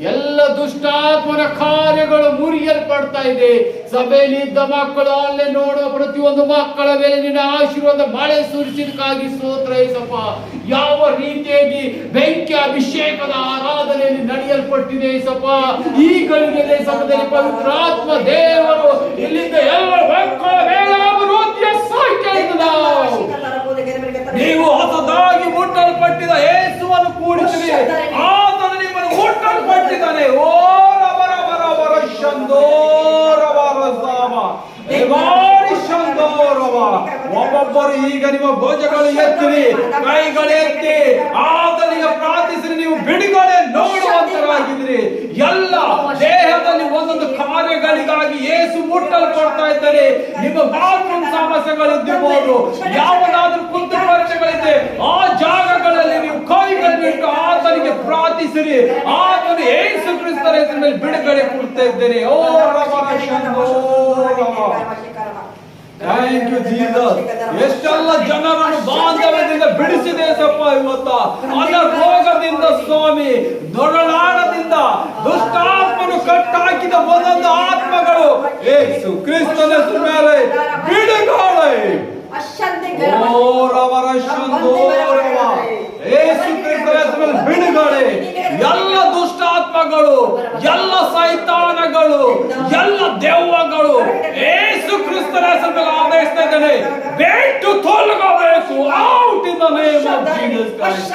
ಎಲ್ಲ ದುಷ್ಟಾತ್ಮನ ಕಾರ್ಯಗಳು ಮುರಿಯಲ್ಪಡ್ತಾ ಇದೆ. ಸಭೆಯಲ್ಲಿ ಇದ್ದ ಮಕ್ಕಳು ಅಲ್ಲೇ ನೋಡುವ ಪ್ರತಿಯೊಂದು ಮಕ್ಕಳ ಮೇಲೆ ನಿನ್ನ ಆಶೀರ್ವಾದ ಮಳೆ ಸುರಿಸಿದಕ್ಕಾಗಿ ಸ್ತೋತ್ರ ಏಸಪ್ಪ. ಯಾವ ರೀತಿಯಾಗಿ ಬೆಂಕಿ ಅಭಿಷೇಕದ ಆರಾಧನೆಯಲ್ಲಿ ನಡೆಯಲ್ಪಟ್ಟಿದೆ ಏಸಪ್ಪ. ಈ ಗಳಿಗೆಯಲ್ಲಿ ಸಮಯದಲ್ಲಿ ಪವಿತ್ರಾತ್ಮ ದೇವರು ಇಲ್ಲಿಂದ ಎಲ್ಲ ಮಕ್ಕಳ ಮೇಲೆ ನೀವು ಹೊಸದಾಗಿ ಮುಟ್ಟಲ್ಪಟ್ಟಿದ ಯೇಸುವನ್ನು ಕೂಡಿಸಿರಿ. ಆತನು ನಿಮ್ಮನ್ನು ಮುಟ್ಟಲ್ಪಟ್ಟಿದ್ದಾನೆ. ಓ ರವರ ವರ ವರ ಶಂದೋರವರ ಸಾಮ ಒಬ್ಬೊಬ್ಬರು ಈಗ ನಿಮ್ಮ ಭೋಜಗಳು ಎತ್ತಿರಿ, ಕೈಗಳು ಎತ್ತಿ ಆತನಿಗೆ ಪ್ರಾರ್ಥಿಸಿರಿ. ನೀವು ಬಿಡುಗಡೆ ನೋಡುವಂತರಾಗಿದ್ರಿ. ಎಲ್ಲ ದೇಹದಲ್ಲಿ ಒಂದೊಂದು ಕಾರ್ಯಗಳಿಗಾಗಿ ಯೇಸು ಮುಟ್ಟಲ್ಪಡ್ತಾ ಇದ್ದಾರೆ. ನಿಮ್ಮ ಬಾತ್ರೂಮ್ ಸಮಸ್ಯೆಗಳಿದ್ದಿರಬಹುದು, ಯಾವುದಾದ್ರೂ ಕುಂದು ಪರಿಚಯಗಳಿದೆ, ಆ ಜಾಗಗಳಲ್ಲಿ ನೀವು ಕೈಗಳಿಟ್ಟು ಆತನಿಗೆ ಪ್ರಾರ್ಥಿಸಿರಿ. ಆತನು ಯೇಸು ಕ್ರಿಸ್ತರ ಹೆಸರಿನಲ್ಲಿ ಬಿಡುಗಡೆ ಕೊಡ್ತಾ ಇದ್ದೇನೆ. ಓ ಥ್ಯಾಂಕ್ ಯು ಜೀಸಸ್. ಎಷ್ಟೆಲ್ಲ ಜನರನ್ನು ಬಾಂಧವ್ಯದಿಂದ ಬಿಡಿಸಿದೆ ಸಪ್ಪ ಇವತ್ತ. ಅನಾರೋಗ್ಯದಿಂದ ಸ್ವಾಮಿ, ದೊರಳಾಡದಿಂದ ದುಷ್ಟಾತ್ಮನು ಕಟ್ಟಾಕಿದ ಒಂದೊಂದು ಆತ್ಮಗಳು ಯೇಸು ಕ್ರಿಸ್ತನ ಹೆಸರಿನ ಮೇಲೆ ಬಿಡುಗಡೆ. ಯೇಸು ಕ್ರಿಸ್ತನ ಹೆಸರಿನಲ್ಲಿ ಬಿಡುಗಡೆ. ಎಲ್ಲ ದುಷ್ಟಾತ್ಮಗಳು, ಎಲ್ಲ ಸೈತಾನಗಳು, ಎಲ್ಲ ದೆವ್ವಗಳು ಯೇಸು ಕ್ರಿಸ್ತನ ಹೆಸರಿನಲ್ಲಿ ಆದೇಶಿಸ್ತಾ ಇದ್ದೇನೆ, ಬಿಟ್ಟು ತೊಲಗಬೇಕು. Out in the name of Jesus Christ.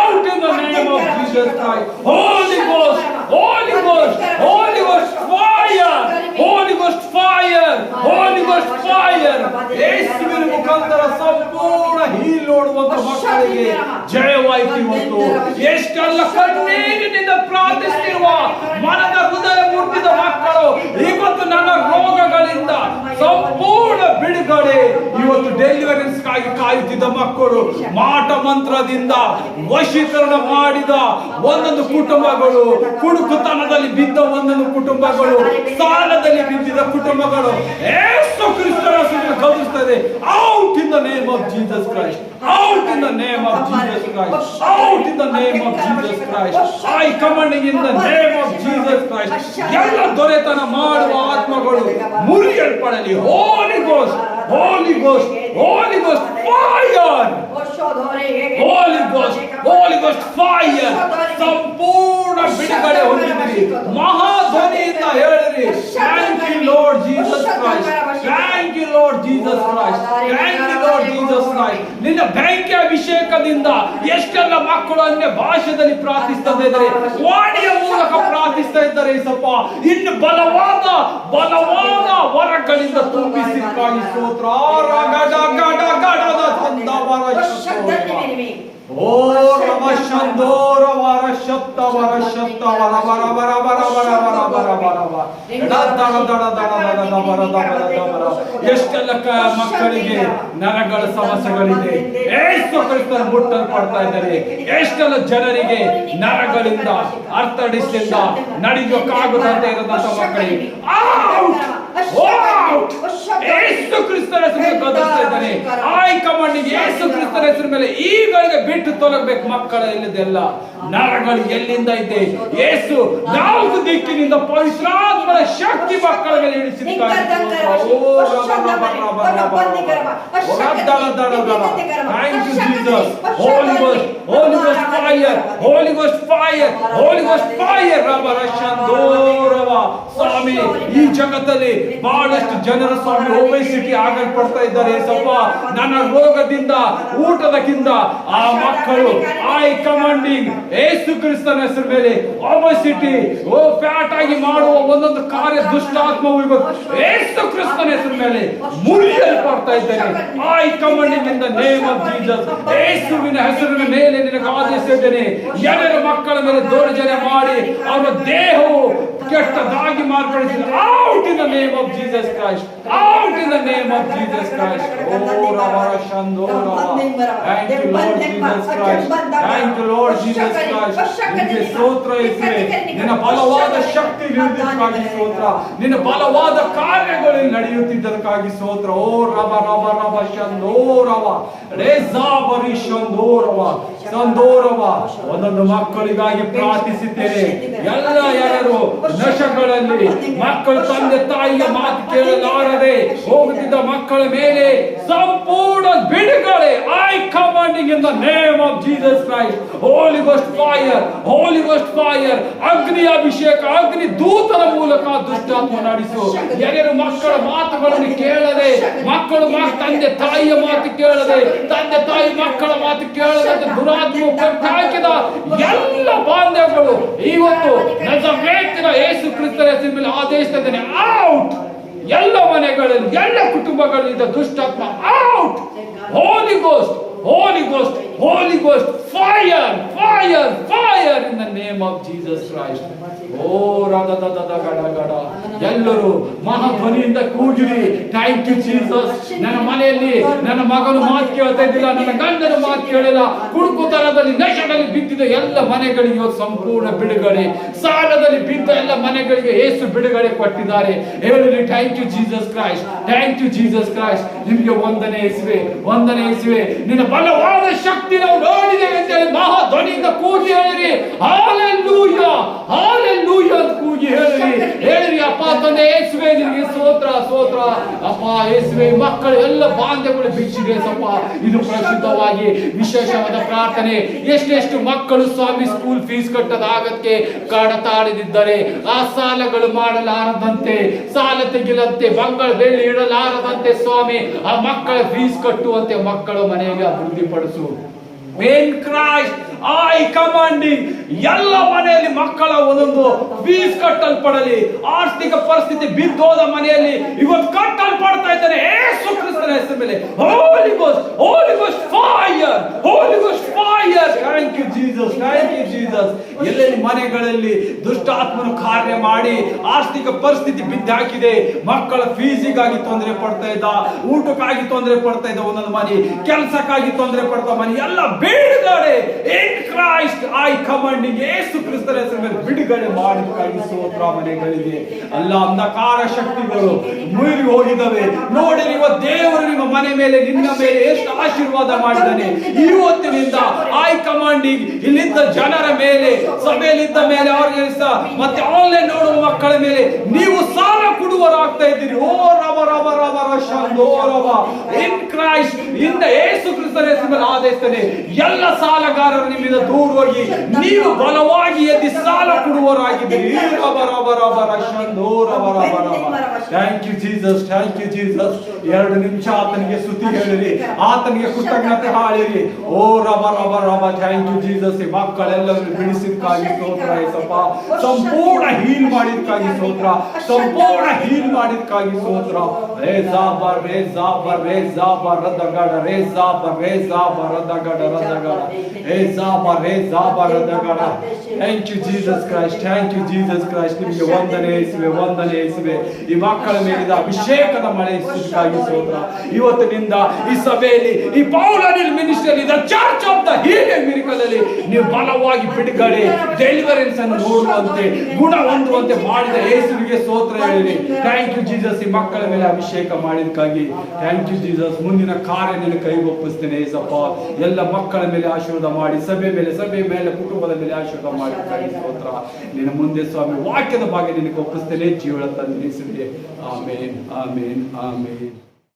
Out in the name of Jesus Christ. Holi ghost, holy ghost, holy ghost fire, Holi ghost fire, Holi ghost fire. ಯೇಸುವಿನ ಮುಖಾಂತರ ಸಂಪೂರ್ಣ ಹೀಲ್ ನೋಡುವಂತ ಮಕ್ಕಳಿಗೆ ಜಯವಾಯಿತು ಇವತ್ತು. ಎಷ್ಟೆಲ್ಲ ಕಣ್ಣೀರಿನಿಂದ ಪ್ರಾರ್ಥಿಸುತ್ತಿರುವ ಮನದ ಹೃದಯ ಮುಟ್ಟಿದ ಮಕ್ಕಳು ಇವತ್ತು ನನ್ನ ರೋಗಗಳಿಂದ ಸಂಪೂರ್ಣ ಬಿಡುಗಡೆ. ಇವತ್ತು ಡೆಲಿವರೆನ್ಸ್ ಗಾಗಿ ಕಾಯುತ್ತಿದ್ದ ಮಕ್ಕಳು, ಮಾಟ ಮಂತ್ರದಿಂದ ವಶೀಕರಣ ಮಾಡಿದ ಒಂದೊಂದು ಕುಟುಂಬಗಳು, ಕುಡುಕುತನದಲ್ಲಿ ಬಿದ್ದ ಒಂದೊಂದು ಕುಟುಂಬಗಳು, ಸಾಲದಲ್ಲಿ ಬಿದ್ದಿದ್ದ ಕುಟುಂಬಗಳು ಯೇಸು ಕ್ರಿಸ್ತನ ಹೆಸರಿನಲ್ಲಿ ಗೌರವಿಸುತ್ತದೆ. Out in the name of Jesus Christ. Out in the name of Jesus Christ. Out in the name of Jesus Christ. I commanding in the name of Jesus Christ. ಎಲ್ಲ ದೊರೆತನ ಮಾಡುವ ಆತ್ಮಗಳು ಮುರಿಯಲ್ಪಡಲಿ. Holy ghost, holy ghost, holy ghost fire, ಹೋಲಿ ghost, holy ghost fire. ಸಂಪೂರ್ಣ ಬಿಡುಗಡೆ ಹೊಂದಿದ್ದೀರಿ. ಮಹಾಧ್ವನಿಯಿಂದ ಹೇಳಿರಿ, thank you Lord Jesus Christ, thank you Lord Jesus Christ, thank you Lord Jesus Christ. ನಿನ್ನ ಬೆಂಕಿ ಅಭಿಷೇಕದಿಂದ ಎಷ್ಟೆಲ್ಲ ಮಕ್ಕಳು ಅನ್ಯ ಭಾಷೆಯಲ್ಲಿ ಪ್ರಾರ್ಥಿಸ್ತಾ ಇದ್ದಾರೆ, ವಾಣಿಯ ಮೂಲಕ ಪ್ರಾರ್ಥಿಸ್ತಾ ಇದ್ದಾರೆ. ಸಪ್ಪ ಇನ್ನು ಬಲವಾದ ಬಲವಾದ ವರಗಳಿಂದ ತುಂಬಿಸಿ ಸ್ತೋತ್ರ. ಓ ರಮ ಶಂದೋರ ವರ ಶಬ್ದ ವರ ಶಬ್ದ ವರ ವರ ವರ ವರ ವರ ವರ ವರ ವರ ವರ. ಎಷ್ಟೆಲ್ಲ ಮಕ್ಕಳಿಗೆ ನರಗಳ ಸಮಸ್ಯೆಗಳಿದೆ, ಎಷ್ಟು ಕ್ರಿಸ್ತರು ಮುಟ್ಟಲ್ಪಡ್ತಾ ಇದ್ದಾರೆ. ಎಷ್ಟೆಲ್ಲ ಜನರಿಗೆ ನರಗಳಿಂದ ಅರ್ಥಡಿಸಿಂದ ನಡೆಯೋಕ್ಕಾಗದಂತೆ ಇರೋದಂತ ಮಕ್ಕಳಿಗೆ ಯೇಸು ಕ್ರಿಸ್ತನ ಹೆಸರಿನಲ್ಲಿ ಗದರಿಸ್ತಾ ಇದ್ದಾನೆ. ಐ ಕಮಾಂಡಿಂಗ್ ಯೇಸು ಕ್ರಿಸ್ತನ ಹೆಸರಿನ ಮೇಲೆ ಈಗಳಿಗೆ ಬಿಟ್ಟು ತೊಲಗಬೇಕು. ಮಕ್ಕಳ ಇಲ್ಲದೆಲ್ಲ ನರಗಳು ಎಲ್ಲಿಂದ ಇದೆ ಯೇಸು ನಾಲ್ಕು ದಿಕ್ಕಿನಿಂದ ಪವಿತ್ರಾತ್ಮನ ಶಕ್ತಿ ಮಕ್ಕಳ ಮೇಲೆ ಇಳಿಸಿದ್ದಾನೆ. Thank you Jesus. Holy ghost, holy ghost fire, Holi ghost fire, Holi ghost fire. ಸ್ವಾಮಿ, ಈ ಜಗತ್ತಲ್ಲಿ ಬಹಳಷ್ಟು ಜನರ ಸ್ವಾಮಿ ಒಬೆಸಿಟಿ ಆಗಲ್ಪಡ್ತಾ ಇದ್ದಾರೆ. ಸ್ವಲ್ಪ ನನ್ನ ರೋಗದಿಂದ ಊಟದಕ್ಕಿಂತ ಆ ಮಕ್ಕಳು ಐ ಕಮಾಂಡಿಂಗ್ ಯೇಸು ಕ್ರಿಸ್ತನ ಹೆಸರ ಮೇಲೆ ಒಬೆಸಿಟಿ ಫ್ಯಾಟ್ ಆಗಿ ಮಾಡುವ ಒಂದೊಂದು ಕಾರ್ಯ ದುಷ್ಟಾತ್ಮವು ಇವತ್ತು ಯೇಸು ಕ್ರಿಸ್ತನ ಹೆಸರ ಮೇಲೆ ಮುರಿಯಲ್ಪಡ್ತಾ ಇದ್ದಾರೆ. I commanding in the name of Jesus. ಯೇಸುವಿನ ಹೆಸರಿನ ಮೇಲೆ ನಿನಗೆ ಆದೇಶಿಸಿದ್ದೇನೆ, ಎಲ್ಲರ ಮಕ್ಕಳ ಮೇಲೆ ದೌರ್ಜನ್ಯ ಮಾಡಿ ಅವರ ದೇಹವು ಕೆಟ್ಟದಾಗಿ ಮಾರ್ಪಡಿಸಿದ out in the name of Jesus Christ, out in the name of Jesus Christ. ಓ ರವರ ಶಂದೋರವ. Thank you Lord Jesus Christ, thank you Lord Jesus Christ. ನಿನಗೆ ಸ್ತೋತ್ರ ಯೇಸುವೇ, ನಿನ್ನ ಬಲವಾದ ಶಕ್ತಿ ಇರುವುದಕ್ಕಾಗಿ ಸ್ತೋತ್ರ, ನಿನ್ನ ಬಲವಾದ ಕಾರ್ಯಗಳು ನಡೆಯುತ್ತಿದ್ದಕ್ಕಾಗಿ ಸ್ತೋತ್ರ. ಓ ರವ ರವ ರವ ಶಂದೋರವ ರೇಜಾ ಬರಿ ಶಂದೋರವ ಸಂದೋರವ. ಒಂದೊಂದು ಮಕ್ಕಳಿಗಾಗಿ ಪ್ರಾರ್ಥಿಸುತ್ತೇನೆ. ಎಲ್ಲ ಯಾರು ನಶಗಳಲ್ಲಿ ಮಕ್ಕಳು ತಂದೆ ತಾಯಿಯ ಮಾತು ಕೇಳಲಾರದೆ ಹೋಗುತ್ತಿದ್ದ ಮಕ್ಕಳ ಮೇಲೆ ಸಂಪೂರ್ಣ ಬಿಡುಗಡೆ. I commanding in the name of Jesus Christ. Holi ghost fire, Holi ghost fire. ಅಗ್ನಿ ಅಭಿಷೇಕ, ಅಗ್ನಿ ದೂತರ ಮೂಲಕ ದುಷ್ಟಾತ್ಮ ನಡೆಸು. ಯಾರು ಮಕ್ಕಳ ಮಾತುಗಳನ್ನು ಕೇಳದೆ, ಮಕ್ಕಳು ತಂದೆ ತಾಯಿಯ ಮಾತು ಕೇಳದೆ, ತಂದೆ ತಾಯಿ ಮಕ್ಕಳ ಮಾತು ಕೇಳದೆ ದುರಾತ್ಮ ಹಾಕಿದ ಎಲ್ಲ ಬಾಂಧವ್ಯಗಳು ಇವತ್ತು ನಜರೇತಿನ ಯೇಸು ಕ್ರಿಸ್ತನ ಹೆಸರಿನಲ್ಲಿ ಆದೇಶಿಸುತ್ತೇನೆ, ಔಟ್. ಎಲ್ಲ ಮನೆಗಳಲ್ಲಿ, ಎಲ್ಲ ಕುಟುಂಬಗಳಿಂದ ದುಷ್ಟಾತ್ಮ out. Holy ghost, holy ghost, holy ghost fire, fire, fire in the name of Jesus Christ. ಓ ರದದದ ಗಡ ಗಡ. ಎಲ್ಲರೂ ಮಹಾಧ್ವನಿಯಿಂದ ಕೂಗಿರಿ, ಥ್ಯಾಂಕ್ ಯು ಜೀಸಸ್. ನನ್ನ ಮನೆಯಲ್ಲಿ ನನ್ನ ಮಗನು ಮಾತು ಕೇಳ್ತಾ ಇದ್ದಿಲ್ಲ, ನನ್ನ ಗಂಡನ ಮಾತು ಕೇಳಿಲ್ಲ, ಕುಡುಕುತನದಲ್ಲಿ ನಶೆಯಲ್ಲಿ ಬಿದ್ದಿದ್ದ ಎಲ್ಲ ಮನೆಗಳಿಗೆ ಸಂಪೂರ್ಣ ಬಿಡುಗಡೆ. ಸಾಲದಲ್ಲಿ ಬಿದ್ದ ಎಲ್ಲ ಮನೆಗಳಿಗೆ ಯೇಸು ಬಿಡುಗಡೆ ಕೊಟ್ಟಿದ್ದಾರೆ. ಹೇಳಿರಿ, thank you Jesus Christ, thank you Jesus Christ. ನಿಮಗೆ ವಂದನೆ ಯೇಸುವೆ, ವಂದನೆ ಯೇಸುವೆ. ನಿನ್ನ ಬಲವಾದ ಶಕ್ತಿ ನಾವು ನೋಡಿದ್ದೇವೆ ಅಂತೇಳಿ ಮಹಾಧ್ವನಿಯಿಂದ ಕೂಗಿ ಹೇಳಿರಿ, ಹಾಲೆಲೂಯಾ, ಹಾಲೆಲೂಯಾ ಅಂತ ಕೂಗಿ ಹೇಳಿರಿ. ಹೇಳಿರಿ, ಅಪ್ಪ ತಂದೆ ಯೇಸುವೆ ನಿನಗೆ ಸ್ತೋತ್ರ, ಸ್ತೋತ್ರ. ಅಪ್ಪ ಯೇಸುವೆ, ಮಕ್ಕಳು ಎಲ್ಲ ಬಾಂಧವ್ಯಗಳು ಬಿಚ್ಚಿದೆ ಸಪ್ಪ. ಇದು ಪ್ರಸಿದ್ಧವಾಗಿ ವಿಶೇಷವಾದ ಪ್ರಾರ್ಥನೆ. ಎಷ್ಟೆಷ್ಟು ಮಕ್ಕಳು ಸ್ವಾಮಿ ಸ್ಕೂಲ್ ಫೀಸ್ ಕಟ್ಟದಾಗಕ್ಕೆ ಕಾಡತಾಡಿದಿದ್ದಾರೆ, ಆ ಸಾಲಗಳು ಮಾಡಲಾರದಂತೆ, ಸಾಲ ತೆಗಿಲಂತೆ, ಬಂಗಳ ಬೆಳ್ಳಿ ಇಡಲಾರದಂತೆ ಸ್ವಾಮಿ ಆ ಮಕ್ಕಳ ಫೀಸ್ ಕಟ್ಟುವಂತೆ ಮಕ್ಕಳ ಮನೆಯಲ್ಲಿ ಅಭಿವೃದ್ಧಿಪಡಿಸು. In Christ I commanding ಎಲ್ಲ ಮನೆಯಲ್ಲಿ ಮಕ್ಕಳ ಒಂದೊಂದು ಫೀಸ್ ಕಟ್ಟಲ್ಪಡಲಿ. ಆರ್ಥಿಕ ಪರಿಸ್ಥಿತಿ ಬಿದ್ದೋದ ಮನೆಯಲ್ಲಿ ಇವತ್ತು ಕಟ್ಟಲ್ಪಡ್ತಾ ಇದ್ದಾನೆ ಯೇಸು ಕ್ರಿಸ್ತನ ಹೆಸರಿನ ಮೇಲೆ. Holy ghost, holy ghost fire, Holi ghost fire. Thank you Jesus, thank you Jesus. ಎಲ್ಲೆಲ್ಲಿ ಮನೆಗಳಲ್ಲಿ ದುಷ್ಟಾತ್ಮನು ಕಾರ್ಯ ಮಾಡಿ ಆರ್ಥಿಕ ಪರಿಸ್ಥಿತಿ ಬಿದ್ದಾಕಿದೆ, ಮಕ್ಕಳ ಫೀಸಿಗಾಗಿ ತೊಂದರೆ ಪಡ್ತಾ ಇದ್ದ, ಊಟಕ್ಕಾಗಿ ತೊಂದರೆ ಪಡ್ತಾ ಇದ್ದ ಒಂದೊಂದು ಮನೆ, ಕೆಲಸಕ್ಕಾಗಿ ತೊಂದರೆ ಪಡ್ತಾ ಮನೆ ಎಲ್ಲ ಬಿಡುಗಡೆ. ಇನ್ ಕ್ರೈಸ್ಟ್ ಐ ಕಮಾಂಡಿಂಗ್ ಯೇಸು ಕ್ರಿಸ್ತನ ಹೆಸರಿನಲ್ಲಿ ಬಿಡುಗಡೆ ಮಾಡಿದಕ್ಕಾಗಿ ಸ್ತೋತ್ರ. ಮನೆಗಳಿಗೆ ಎಲ್ಲ ಅಂಧಕಾರ ಶಕ್ತಿಗಳು ಮುರಿ ಹೋಗಿದ್ದಾವೆ. ನೋಡಿರಿ, ಇವತ್ತು ದೇವರು ನಿಮ್ಮ ಮನೆ ಮೇಲೆ, ನಿನ್ನ ಮೇಲೆ ಎಷ್ಟು ಆಶೀರ್ವಾದ ಮಾಡಿದ್ದಾನೆ. ಇವತ್ತಿನಿಂದ ಐ ಕಮಾಂಡಿಂಗ್ ಇಲ್ಲಿದ್ದ ಜನರ ಮೇಲೆ, ಸಭೆಯಲ್ಲಿದ್ದ ಮೇಲೆ, ಅವರಿಗೆ ಮತ್ತೆ ಆನ್ಲೈನ್ ನೋಡುವ ಮಕ್ಕಳ ಮೇಲೆ ನೀವು ಸಾಲ ಕೊಡುವರಾಗ್ತಾ ಇದ್ದೀರಿ. ಓ ರವ ರವ ರವ ರಶಂದೋ ರವ. ಇನ್ ಕ್ರೈಸ್ಟ್ ಇಂದ ಯೇಸು ಕ್ರಿಸ್ತನ ಹೆಸರಿನಲ್ಲಿ ಆದೇಶಿಸುತ್ತೇನೆ, ಎಲ್ಲ ಸಾಲಗಾರರು ನಿಮ್ಮಿಂದ ದೂರ ಹೋಗಿ ನೀವು ಬಲವಾಗಿ ಎದ್ದು ಸಾಲ ಕೊಡುವವರಾಗಿದ್ದೀರಿ. Thank you Jesus, thank you Jesus. 2 ನಿಮಿಷ ಆತನಿಗೆ ಸ್ತುತಿ ಹೇಳಿರಿ, ಆತನಿಗೆ ಕೃತಜ್ಞತೆ ಹಾಡಿರಿ. ಓ ರಬ ರಬ ರಬ. Thank you Jesus. ಮಕ್ಕಳೆಲ್ಲರೂ ಬಿಡಿಸಿದಕ್ಕಾಗಿ ಸ್ತೋತ್ರ ಯೇಸಪ್ಪ. ಸಂಪೂರ್ಣ ಹೀಲ್ ಮಾಡಿದಕ್ಕಾಗಿ ಸ್ತೋತ್ರ, ಸಂಪೂರ್ಣ ಹೀಲ್ ಮಾಡಿದಕ್ಕಾಗಿ ಸ್ತೋತ್ರ. ರೇಜಾ ಬರ್ ರೇಜಾ ಬರ್ ರೇಜಾ ಬರ್ ರದಗಡ ರೇಜಾ ಬರ್ ರೇಜಾ ಬರ್ ರದಗಡ ರದಗಡ ರೇಜಾ ಬರ್ ರೇಜಾ ಬರ್ ರದಗಡ. Thank you Jesus Christ, thank you Jesus Christ. ನಿಮಗೆ ವಂದನೆ ಯೇಸುವೆ, ವಂದನೆ ಯೇಸುವೆ. ಈ ಮಕ್ಕಳ ಮೇಲಿದ ಅಭಿಷೇಕದ ಮಳೆ ಸುರಿದಕ್ಕಾಗಿ ಸ್ತೋತ್ರ. ಇವತ್ತಿನಿಂದ ಈ ಸಭೆಯಲ್ಲಿ, ಈ ಪೌಲನಿಲ್ ಮಿನಿಸ್ಟ್ರಿಯಲ್ಲಿ, the church of the healing miracle ಅಲ್ಲಿ ನೀವು ಬಲವಾಗಿ ಬಿಡುಗಡೆ, ಡೆಲಿವರೆನ್ಸ್ ಅನ್ನು ನೋಡುವಂತೆ, ಗುಣ ಹೊಂದುವಂತೆ ಮಾಡಿದ ಯೇಸುವಿಗೆ ಸ್ತೋತ್ರ ಹೇಳಿರಿ. Thank you Jesus. ಈ ಮಕ್ಕಳ ಮೇಲೆ ಅಭಿಷೇಕ ಮಾಡಿದಕ್ಕಾಗಿ ಥ್ಯಾಂಕ್ ಯು ಜೀಸಸ್. ಮುಂದಿನ ಕಾರ್ಯ ನಿನ್ನ ಕೈಗೆ ಒಪ್ಪಿಸ್ತೇನೆ ಯೇಸಪ್ಪ. ಎಲ್ಲ ಮಕ್ಕಳ ಮೇಲೆ ಆಶೀರ್ವಾದ ಮಾಡಿ, ಸಭೆ ಮೇಲೆ, ಕುಟುಂಬದ ಮೇಲೆ ಆಶೀರ್ವಾದ ಮಾಡಿದಕ್ಕಾಗಿ ಸ್ತೋತ್ರ. ನಿನ್ನ ಮುಂದೆ ಸ್ವಾಮಿ ವಾಕ್ಯದ ಭಾಗ ನಿನಗೆ ಒಪ್ಪಿಸ್ತೇನೆ. ಜೀವನ ತಂದೆ. ಆಮೇನ್, ಆಮೇನ್, ಆಮೇನ್.